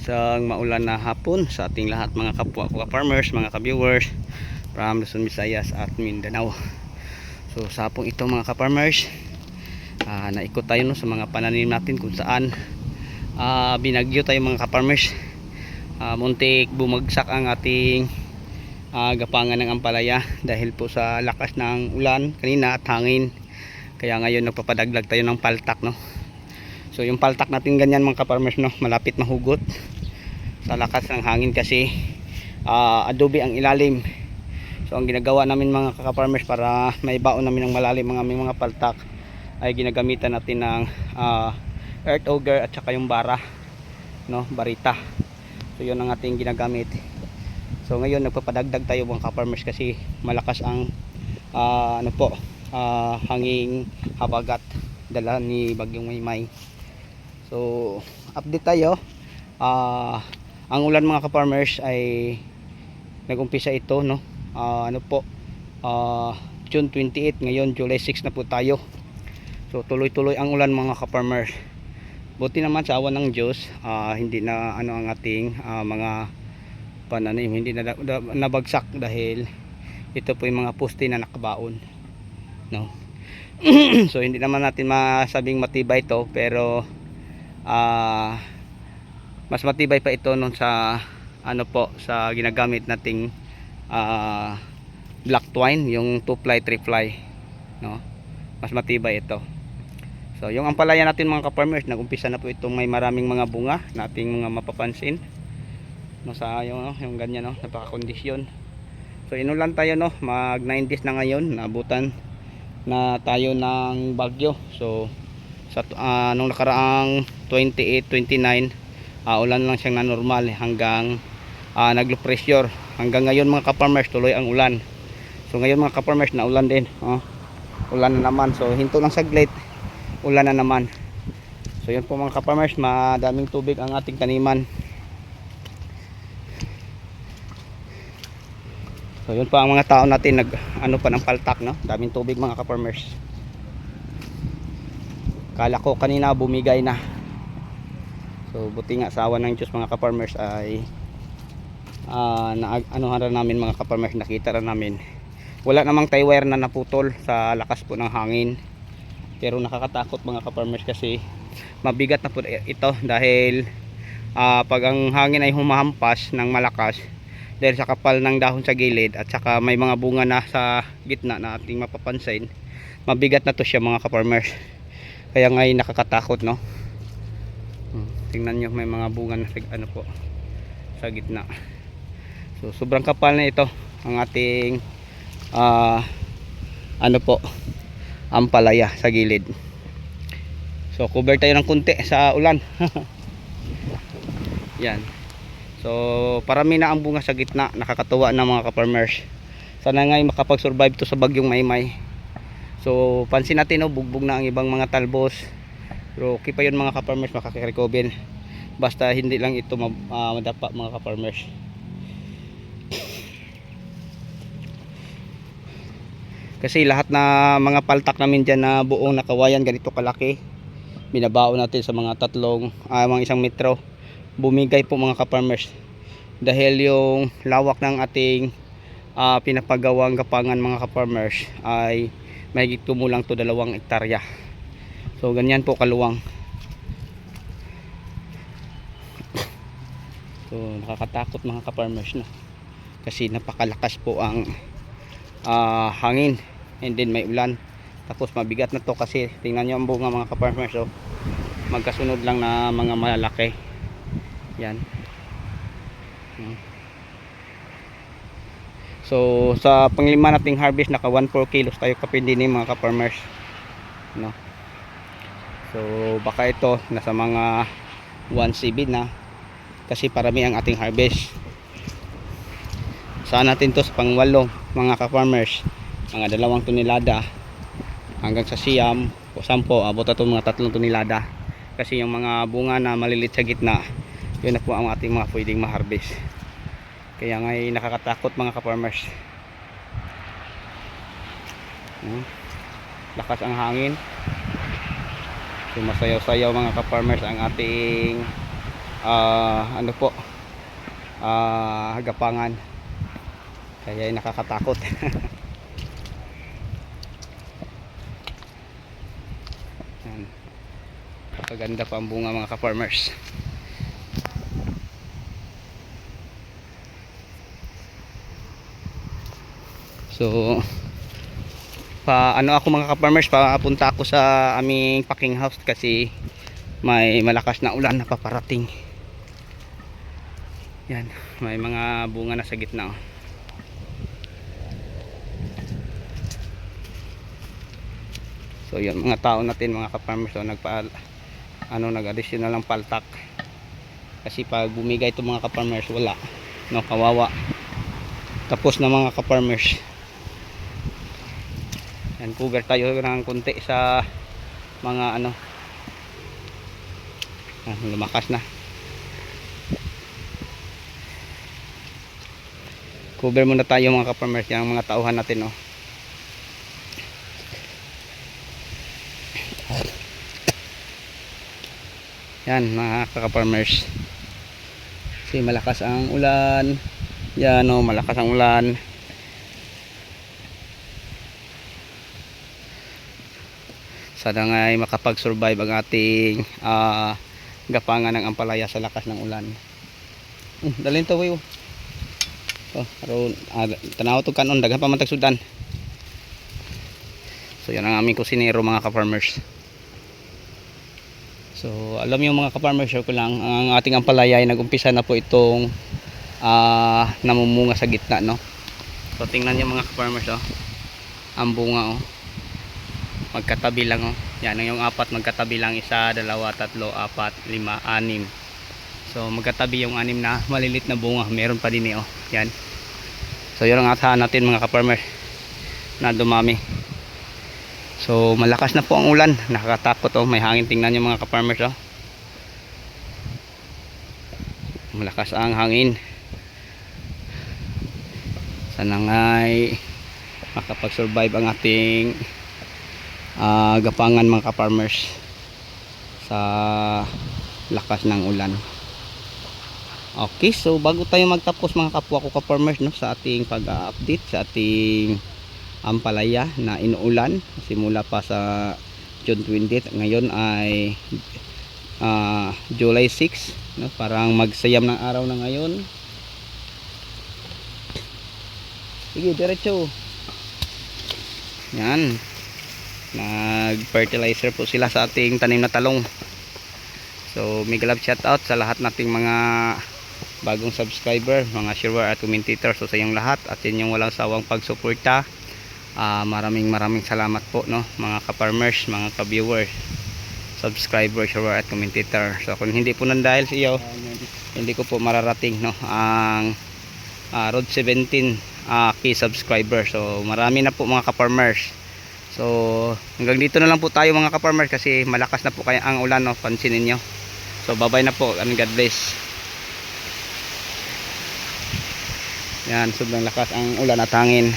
Isang maulan na hapon sa ating lahat mga kapwa ko farmers, mga ka-viewers from Luzon, Visayas at Mindanao. So sa hapong ito mga ka-farmers, naikot tayo sa mga pananim natin kung saan binagyo tayo mga ka-farmers. Muntik bumagsak ang ating gapangan ng ampalaya dahil po sa lakas ng ulan kanina at hangin. Kaya ngayon nagpapadaglag tayo ng paltak, no. So yung paltak natin ganyan mga ka-farmers, no, malapit mahugot sa lakas ng hangin kasi adobe ang ilalim. So ang ginagawa namin mga ka-farmers para maibaon namin ng malalim ang aming mga paltak ay ginagamitan natin ng earth auger at saka yung bara, no, barita. So yun ang ating ginagamit. So ngayon nagpapadagdag tayo mga ka-farmers kasi malakas ang hanging habagat dala ni Bagyong Maymay. So update tayo. Ang ulan mga ka-farmers ay nagumpisa ito, no, June 28, ngayon July 6 na po tayo. So tuloy-tuloy ang ulan mga ka-farmers. Buti naman sa awan ng Diyos, hindi na ang ating mga pananim hindi na nabagsak dahil ito po yung mga poste na nakabaon, no. So hindi naman natin masabing matibay ito, pero mas matibay pa ito nun sa sa ginagamit nating black twine, yung 2-ply 3-ply, no, mas matibay ito. So yung ampalaya natin mga ka-farmers, nagumpisa na po itong may maraming mga bunga nating mga mapapansin, no, sa yung ganyan, no, napaka-kondisyon. So inulan tayo, no, mag 9 days na ngayon, naabutan na tayo ng bagyo. So sa nung nakaraang 28, 29, ulan lang siyang na normal hanggang nag-low pressure. Hanggang ngayon mga ka-farmers tuloy ang ulan. So ngayon mga ka-farmers na ulan din, ulan na naman. So hinto lang saglit, ulan na naman. So yun po mga ka-farmers, madaming tubig ang ating taniman. So yun pa ang mga tao natin nag pa ng paltak, no, daming tubig mga ka-farmers. Kala ko kanina bumigay na. So buti nga sa awan ng Diyos mga ka-farmers ay namin mga ka-farmers, nakita rin namin. Wala namang tie wire na naputol sa lakas po ng hangin. Pero nakakatakot mga ka-farmers kasi mabigat na po ito dahil pag ang hangin ay humahampas ng malakas dahil sa kapal ng dahon sa gilid at saka may mga bunga na sa gitna na ating mapapansin, mabigat na to siya mga ka-farmers. Kaya ngayon nakakatakot, no. Tingnan nyo, may mga bunga na sa gitna. So sobrang kapal na ito ang ating ampalaya sa gilid. So cover tayo ng kunti sa ulan. Yan. So parami na ang bunga sa gitna, nakakatuwa na mga ka-farmers. Sana ngay makapag-survive to sa Bagyong Maymay. So pansin natin, no, bugbog na ang ibang mga talbos. Pero okay pa yun mga ka-farmers, makaka-recover. Basta hindi lang ito madapa mga ka-farmers. Kasi lahat na mga paltak namin dyan na buong nakawayan ganito kalaki, binabaon natin sa mga mga 1 metro. Bumigay po mga ka-farmers dahil yung lawak ng ating pinapagawang gapangan mga ka-farmers ay mahigit kumulang to 2 hektarya. So ganyan po kaluwang. So nakakatakot mga ka-farmers, no, kasi napakalakas po ang hangin and then may ulan. Tapos mabigat na to kasi tingnan nyo ang bunga mga ka-farmers. So magkasunod lang na mga malalaki. Yan. So sa panglima nating harvest, naka 1-4 kilos tayo kapindini mga ka-farmers, no. So baka ito nasa mga 1.7 na kasi parami ang ating harvest. Saan natin to sa pang-8 mga ka-farmers, mga 2 tonelada hanggang sa siyam o 10, abot ito mga 3 tonelada kasi yung mga bunga na malilit sa gitna, yun na po ang ating mga pwedeng ma-harvest. Kaya ngay nakakatakot mga ka-farmers. Lakas ang hangin. So masayaw-sayaw mga ka-farmers ang ating ano po, gapangan, kaya ay nakakatakot. Yan. Kapaganda pa ang bunga mga ka-farmers. So ano ako mga ka-farmers, papunta ako sa aming packing house kasi may malakas na ulan na paparating. Yan, may mga bunga na sa gitna oh. So yun mga tao natin mga ka-farmers, so nag-additional ng paltak kasi pag bumigay ito mga ka-farmers wala, no, kawawa, tapos na mga ka-farmers. Yan, cover tayo ng konti sa mga lumakas na. Cover muna tayo mga ka-farmers, yung mga tauhan natin oh. Yan mga ka-farmers, kasi malakas ang ulan. Yan oh, malakas ang ulan. Sana nga ay makapag-survive ang ating gapangan ng ampalaya sa lakas ng ulan. Dalhin to wayo. Oh, aron tanaw to kanon daghan pa man tag sudan. So yan ang aming kusinero mga ka-farmers. So alam niyo mga ka-farmers, ko lang ang ating ampalaya ay nagumpisa na po itong namumunga sa gitna, no. So tingnan niyo mga ka-farmers oh. Ang bunga oh. Magkatabi lang oh. Yan yung apat magkatabi lang, 1, 2, 3, 4, 5, 6. So magkatabi yung 6 na malilit na bunga, meron pa din oh. Yan. So yun ang asahan natin mga ka-farmer na dumami. So malakas na po ang ulan, nakakatakot oh, may hangin, tingnan niyo mga ka-farmers oh. Malakas ang hangin. Sana nga'y makapag-survive ang ating gapangan mga ka-farmers sa lakas ng ulan. Okay, so bago tayo magtapos mga kapwa ko ka-farmers, no, sa ating pag-update sa ating ampalaya na inuulan simula pa sa June 20, ngayon ay July 6, no, parang magsayam ng araw na ngayon. Sige, diretso. Yan, nag-fertilizer po sila sa ating tanim na talong. So mega love shout out sa lahat nating mga bagong subscriber, mga sharer at commentator. So sa inyong lahat at inyong walang sawang pagsuporta, maraming salamat po, no, mga ka-farmers, mga ka-viewers, subscriber, sharer at commentator. So kung hindi po nandahil sa iyo, hindi ko po mararating, no, ang road 17 key subscriber. So marami na po mga ka-farmers. So hanggang dito na lang po tayo mga ka-farmers kasi malakas na po kaya ang ulan, no, pansinin nyo. So bye bye na po and God bless. Yan, sobrang lakas ang ulan at hangin.